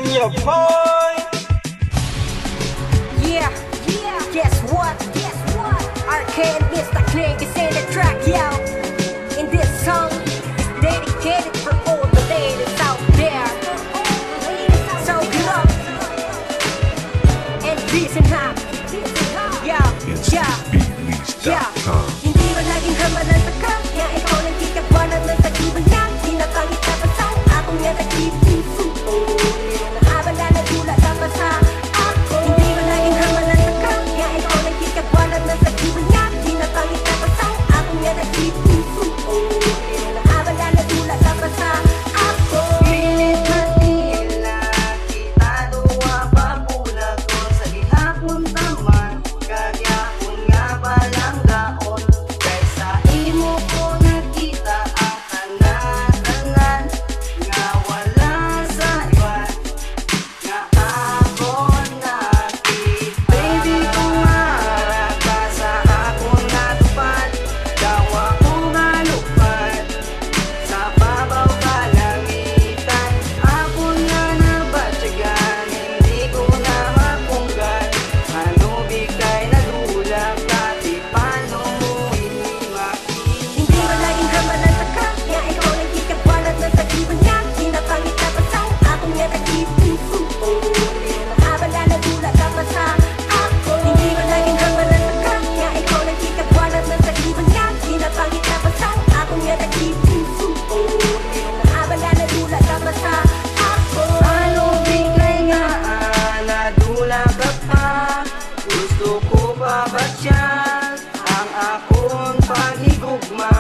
and your boy. Yeah, guess what? RK and Mr. Click is in the track, yo. In this song, it's dedicated for all the ladies out there. So love and listen up. Yeah. Hindi mo naging hamalan sa kanya. Ikaw nang kikabanan ng tagiban niya. Tinatangit na pasang akong nga nag-ipuso. Naabala na dula dapat sa ako. Hindi mo naging hamalan sa kanya. Ikaw nang kikabanan ng tagiban niya. Tinatangit na pasang akong nga nag-ipuso. Naabala na dula dapat sa ako. Pilit na tila kita duwa pabulag ko sa gihapon taman. Kagyapon nga palang gaon. Kaysa imo ko nakita ang tanan-tanan. Nga wala sa iwan. Nga ako nakit. Baby, kung maharap ka sa akong natupad. Daw ako malupad sa babaw kalangitan. Ako nga nabatyagan, hindi ko na mapunggan. Ano bigay nadulak ka, di paano mo hinimakin. Hindi mo naging hamalan sa kanya. Ikaw nang kikabalan ng tagiban niya. Tinatangit na pasang akong nga nag-ipuso. Naabala na dula dapat sa ako. Hindi mo naging hamalan sa kanya. Ikaw nang kikabalan ng tagiban niya. Tinatangit na pasang akong nga nag-ipuso. Naabala na dula dapat sa ako. Ano bigay nga nadulak ka pa. Gusto ko pa ba siya ang akong paghigugma.